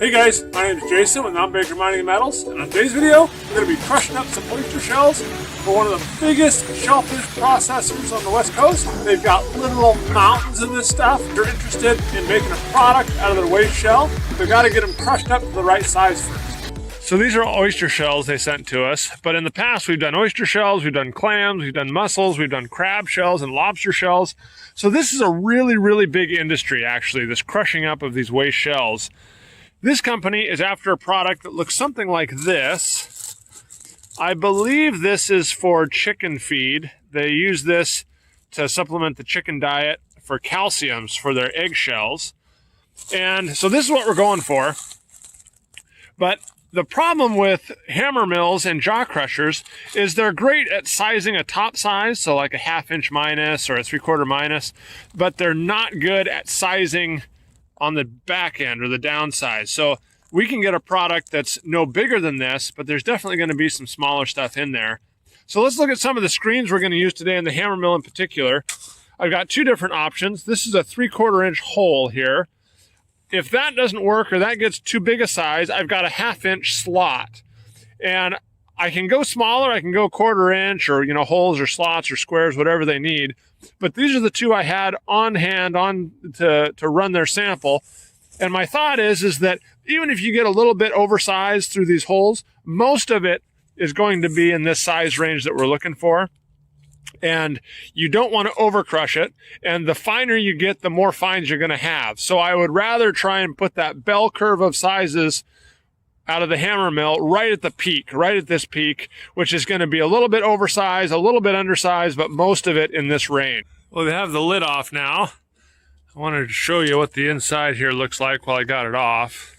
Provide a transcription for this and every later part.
Hey guys, my name is Jason with Baker Mining and Metals, and on today's video, we're going to be crushing up some oyster shells for one of the biggest shellfish processors on the West Coast. They've got literal mountains of this stuff. If you're interested in making a product out of their waste shell, they've got to get them crushed up to the right size first. So these are oyster shells they sent to us, but in the past we've done oyster shells, we've done clams, we've done mussels, we've done crab shells and lobster shells. So this is a really big industry actually, this crushing up of these waste shells. This company is after a product that looks something like this. I believe this is for chicken feed. They use this to supplement the chicken diet for calciums for their eggshells. And so this is what we're going for. But the problem with hammer mills and jaw crushers is they're great at sizing a top size, so like a 1/2 inch minus or a 3/4 minus, but they're not good at sizing on the back end or the downside. So we can get a product that's no bigger than this, but there's definitely going to be some smaller stuff in there. So let's look at some of the screens we're going to use today in the hammer mill in particular. I've got two different options. This is a 3/4 inch hole here. If that doesn't work or that gets too big a size, I've got a 1/2 inch slot. And I can go smaller, I can go 1/4 inch or, holes or slots or squares, whatever they need. But these are the two I had on hand to run their sample. And my thought is that even if you get a little bit oversized through these holes, most of it is going to be in this size range that we're looking for. And you don't want to overcrush it. And the finer you get, the more fines you're going to have. So I would rather try and put that bell curve of sizes out of the hammer mill right at the peak, right at this peak, which is going to be a little bit oversized, a little bit undersized, but most of it in this range. Well, they have the lid off now. I wanted to show you what the inside here looks like while I got it off.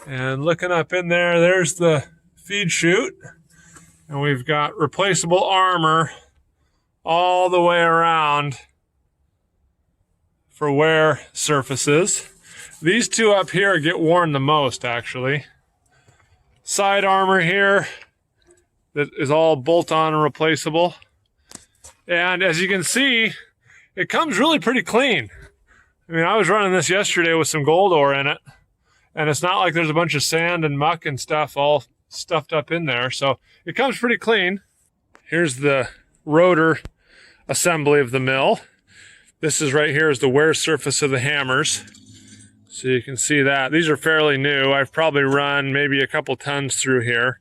And looking up in there, there's the feed chute. And we've got replaceable armor all the way around for wear surfaces. These two up here get worn the most, actually. Side armor here that is all bolt-on and replaceable. And as you can see, it comes really pretty clean. I mean, I was running this yesterday with some gold ore in it, and it's not like there's a bunch of sand and muck and stuff all stuffed up in there. So it comes pretty clean. Here's the rotor assembly of the mill. This is right here is the wear surface of the hammers. So you can see that. These are fairly new. I've probably run maybe a couple tons through here.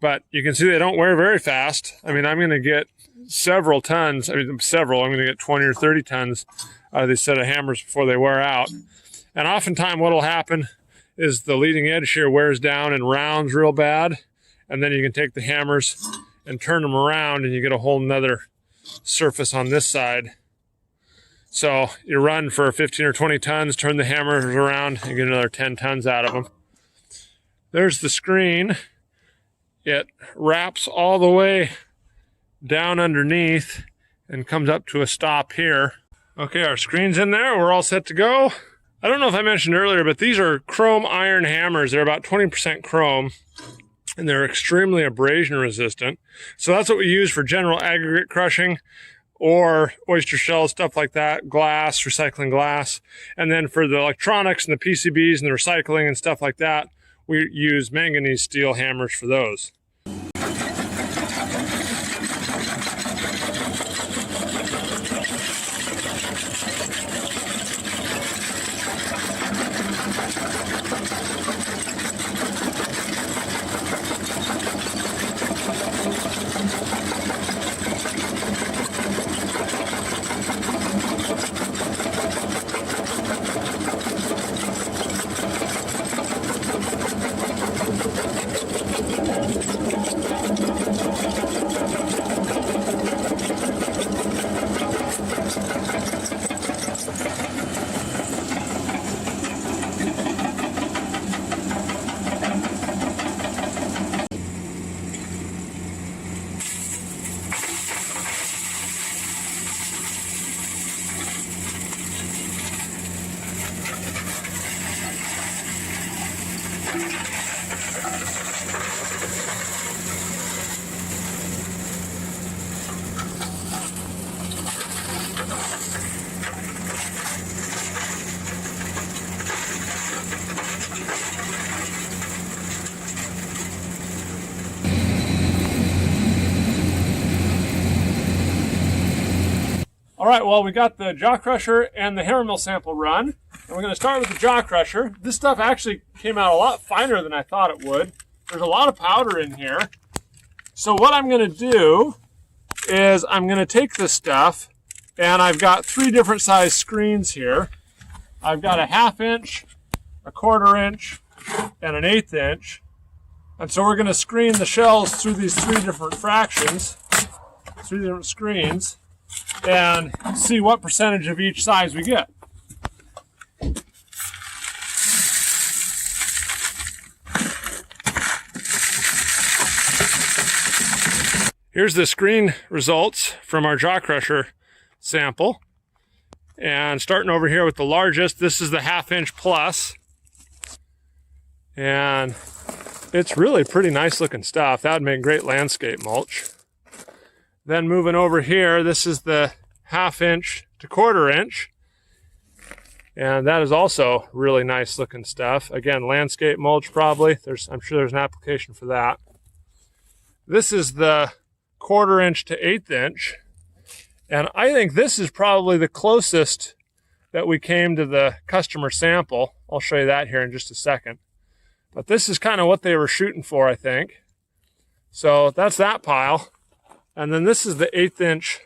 But you can see they don't wear very fast. I mean, I'm going to get several tons. I'm going to get 20 or 30 tons out of these set of hammers before they wear out. And oftentimes what will happen is the leading edge here wears down and rounds real bad. And then you can take the hammers and turn them around and you get a whole nother surface on this side. So you run for 15 or 20 tons, turn the hammers around, and get another 10 tons out of them. There's the screen. It wraps all the way down underneath and comes up to a stop here. Okay, our screen's in there. We're all set to go. I don't know if I mentioned earlier, but these are chrome iron hammers. They're about 20% chrome, and they're extremely abrasion resistant. So that's what we use for general aggregate crushing, or oyster shells, stuff like that, glass, recycling glass. And then for the electronics and the PCBs and the recycling and stuff like that, we use manganese steel hammers for those. All right, well, we got the jaw crusher and the hammer mill sample run. And we're gonna start with the jaw crusher. This stuff actually came out a lot finer than I thought it would. There's a lot of powder in here. So what I'm gonna do is I'm gonna take this stuff, and I've got 3 different size screens here. I've got a 1/2 inch, a 1/4 inch, and an 1/8 inch. And so we're gonna screen the shells through these 3 different fractions, 3 different screens, and see what percentage of each size we get. Here's the screen results from our jaw crusher sample. And starting over here with the largest, this is the 1/2 inch plus. And it's really pretty nice looking stuff. That would make great landscape mulch. Then moving over here, this is the 1/2 inch to 1/4 inch. And that is also really nice looking stuff. Again, landscape mulch probably. I'm sure there's an application for that. This is the 1/4 inch to 1/8 inch. And I think this is probably the closest that we came to the customer sample. I'll show you that here in just a second. But this is kind of what they were shooting for, I think. So that's that pile. And then this is the 1/8 inch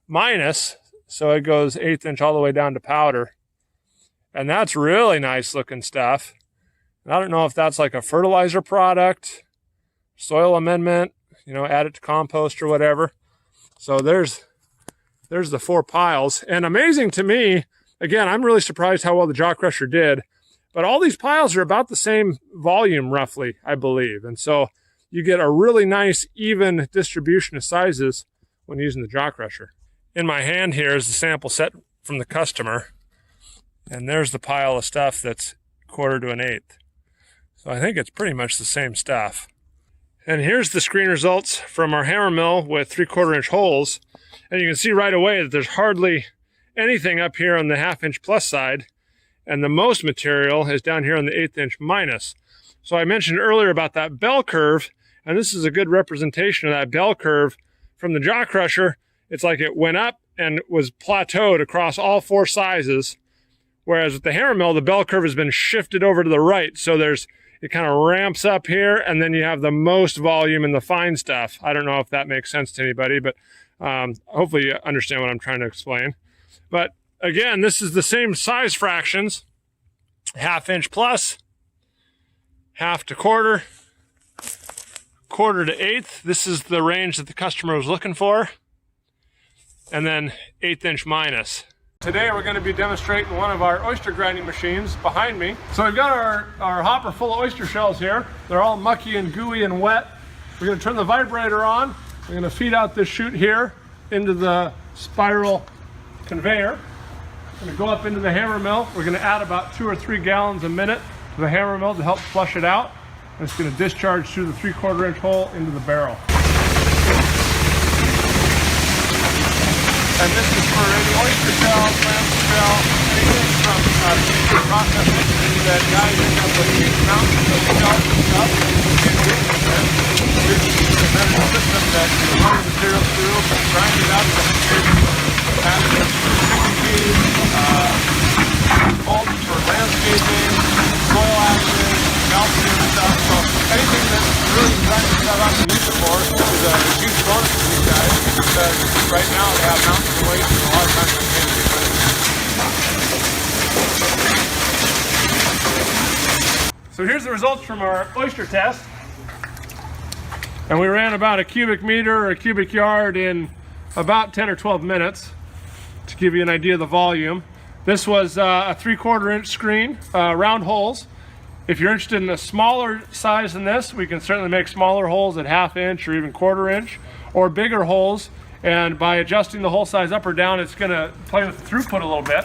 minus. So it goes 1/8 inch all the way down to powder. And that's really nice looking stuff. And I don't know if that's like a fertilizer product, soil amendment, you know, add it to compost or whatever. So there's the 4 piles. And amazing to me, again, I'm really surprised how well the jaw crusher did, but all these piles are about the same volume roughly, I believe. And so you get a really nice even distribution of sizes when using the jaw crusher. In my hand here is the sample set from the customer. And there's the pile of stuff that's 1/4 to 1/8. So I think it's pretty much the same stuff. And here's the screen results from our hammer mill with 3/4 inch holes. And you can see right away that there's hardly anything up here on the 1/2 inch plus side. And the most material is down here on the 1/8 inch minus. So I mentioned earlier about that bell curve, and this is a good representation of that bell curve from the jaw crusher. It's like it went up and was plateaued across all 4 sizes. Whereas with the hammer mill, the bell curve has been shifted over to the right. So it kind of ramps up here, and then you have the most volume in the fine stuff. I don't know if that makes sense to anybody, but hopefully you understand what I'm trying to explain. But again, this is the same size fractions, 1/2 inch plus, 1/2 to 1/4, 1/4 to 1/8. This is the range that the customer was looking for. And then 1/8 inch minus. Today we're going to be demonstrating one of our oyster grinding machines behind me. So we've got our hopper full of oyster shells here. They're all mucky and gooey and wet. We're going to turn the vibrator on. We're going to feed out this chute here into the spiral conveyor. We're going to go up into the hammer mill. We're going to add about 2 or 3 gallons a minute to the hammer mill to help flush it out. And it's going to discharge through the 3/4 inch hole into the barrel. And this is for any oyster shell, clam shell, anything from processing that guys end up with huge amounts of shells and stuff. This is a better system that you run the material through, grind it out, pass it for chicken feed, mulch for landscaping, soil action, calcium and stuff. So anything that really grinds stuff out and use it for is a huge bonus for these guys, because right now they have mountains of waste and a lot of times they can't do it. So here's the results from our oyster test. And we ran about a cubic meter or a cubic yard in about 10 or 12 minutes to give you an idea of the volume. This was a 3/4 inch screen, round holes. If you're interested in a smaller size than this, we can certainly make smaller holes at 1/2 inch or even 1/4 inch, or bigger holes. And by adjusting the hole size up or down, it's going to play with the throughput a little bit.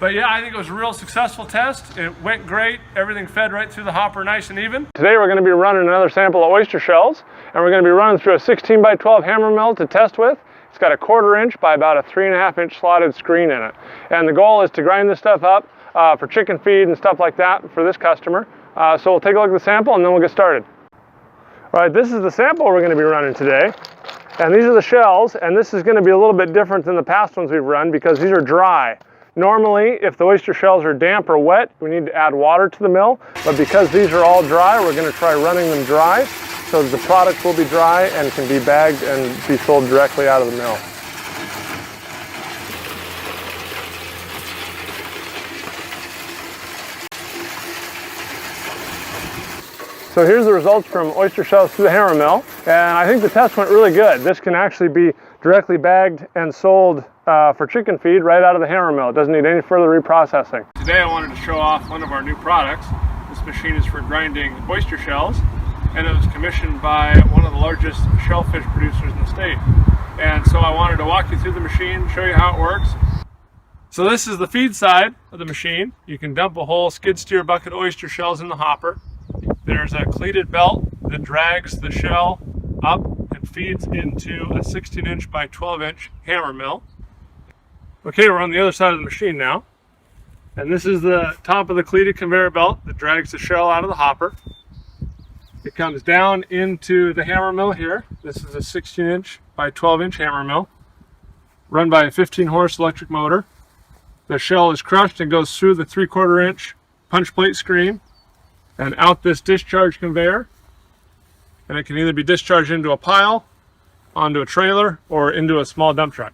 But yeah, I think it was a real successful test. It went great. Everything fed right through the hopper nice and even. Today we're going to be running another sample of oyster shells, and we're going to be running through a 16 by 12 hammer mill to test with. It's got a 1/4 inch by about a 3.5 inch slotted screen in it. And the goal is to grind this stuff up for chicken feed and stuff like that for this customer. So we'll take a look at the sample and then we'll get started. All right, this is the sample we're going to be running today. And these are the shells, and this is going to be a little bit different than the past ones we've run because these are dry. Normally, if the oyster shells are damp or wet, we need to add water to the mill, but because these are all dry, we're going to try running them dry so that the product will be dry and can be bagged and be sold directly out of the mill. So here's the results from oyster shells through the hammer mill, and I think the test went really good. This can actually be directly bagged and sold for chicken feed right out of the hammer mill. It doesn't need any further reprocessing. Today I wanted to show off one of our new products. This machine is for grinding oyster shells, and it was commissioned by one of the largest shellfish producers in the state. And so I wanted to walk you through the machine, show you how it works. So this is the feed side of the machine. You can dump a whole skid steer bucket of oyster shells in the hopper. There's a cleated belt that drags the shell up and feeds into a 16-inch by 12-inch hammer mill. Okay, we're on the other side of the machine now. And this is the top of the cleated conveyor belt that drags the shell out of the hopper. It comes down into the hammer mill here. This is a 16-inch by 12-inch hammer mill run by a 15-horse electric motor. The shell is crushed and goes through the 3/4-inch punch plate screen and out this discharge conveyor, and it can either be discharged into a pile, onto a trailer, or into a small dump truck.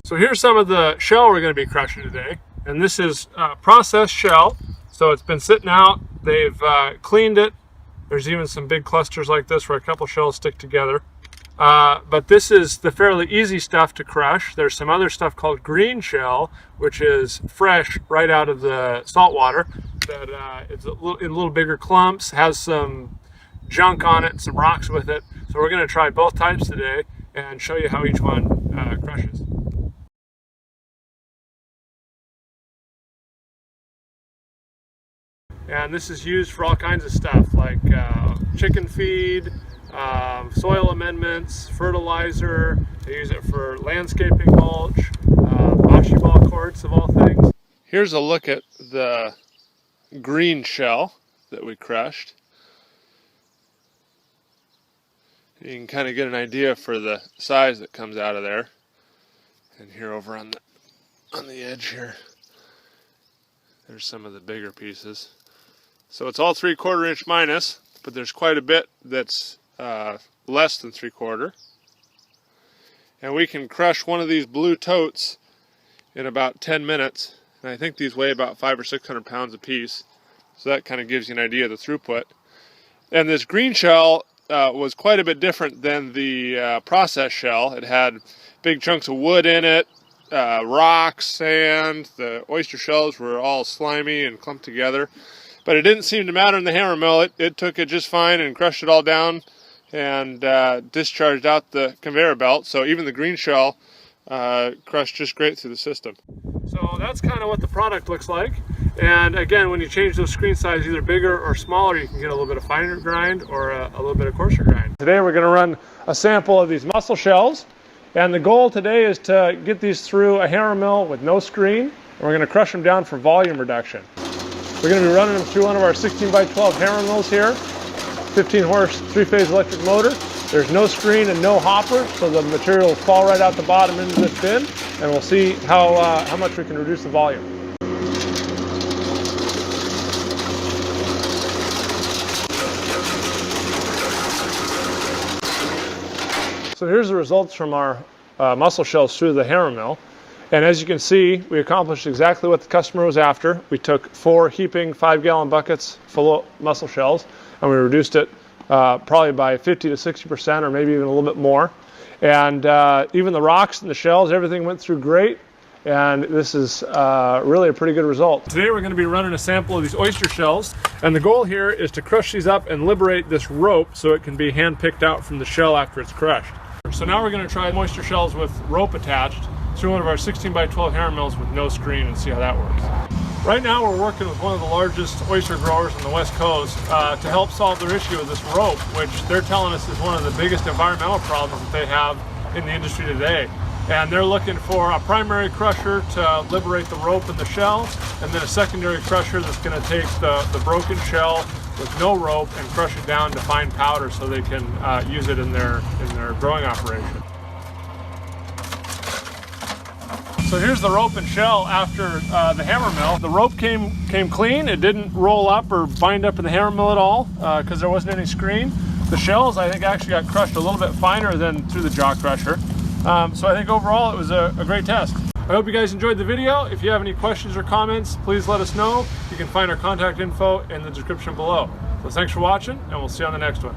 So here's some of the shell we're going to be crushing today, and this is processed shell, so it's been sitting out, they've cleaned it. There's even some big clusters like this where a couple shells stick together, but this is the fairly easy stuff to crush. There's some other stuff called green shell, which is fresh right out of the salt water. That it's in little bigger clumps, has some junk on it, some rocks with it. So we're going to try both types today and show you how each one crushes. And this is used for all kinds of stuff like chicken feed, soil amendments, fertilizer. They use it for landscaping mulch, bocce ball courts of all things. Here's a look at the green shell that we crushed. You can kind of get an idea for the size that comes out of there. And here over on the edge here, there's some of the bigger pieces. So it's all 3/4-inch minus, but there's quite a bit that's less than 3/4. And we can crush one of these blue totes in about 10 minutes. And I think these weigh about 500 or 600 pounds a piece. So that kind of gives you an idea of the throughput. And this green shell was quite a bit different than the processed shell. It had big chunks of wood in it, rocks, sand. The oyster shells were all slimy and clumped together. But it didn't seem to matter in the hammer mill. It took it just fine and crushed it all down and discharged out the conveyor belt. So even the green shell crushed just great through the system. So that's kind of what the product looks like. And again, when you change those screen sizes, either bigger or smaller, you can get a little bit of finer grind or a little bit of coarser grind. Today we're going to run a sample of these mussel shells. And the goal today is to get these through a hammer mill with no screen. And we're going to crush them down for volume reduction. We're going to be running them through one of our 16 by 12 hammer mills here. 15-horse, 3-phase electric motor. There's no screen and no hopper, so the material will fall right out the bottom into this bin, and we'll see how much we can reduce the volume. So here's the results from our mussel shells through the hammer mill. And as you can see, we accomplished exactly what the customer was after. We took 4 heaping 5-gallon buckets full of mussel shells, and we reduced it probably by 50 to 60%, or maybe even a little bit more. And even the rocks and the shells, everything went through great. And this is really a pretty good result. Today we're going to be running a sample of these oyster shells. And the goal here is to crush these up and liberate this rope so it can be hand picked out from the shell after it's crushed. So now we're going to try oyster shells with rope attached through one of our 16 by 12 hammer mills with no screen and see how that works. Right now we're working with one of the largest oyster growers on the West Coast to help solve their issue with this rope, which they're telling us is one of the biggest environmental problems that they have in the industry today. And they're looking for a primary crusher to liberate the rope and the shell, and then a secondary crusher that's going to take the broken shell with no rope and crush it down to fine powder so they can use it in their growing operation. So here's the rope and shell after the hammer mill. The rope came clean. It didn't roll up or bind up in the hammer mill at all because there wasn't any screen. The shells, I think, actually got crushed a little bit finer than through the jaw crusher. So I think overall it was a great test. I hope you guys enjoyed the video. If you have any questions or comments, please let us know. You can find our contact info in the description below. So thanks for watching, and we'll see you on the next one.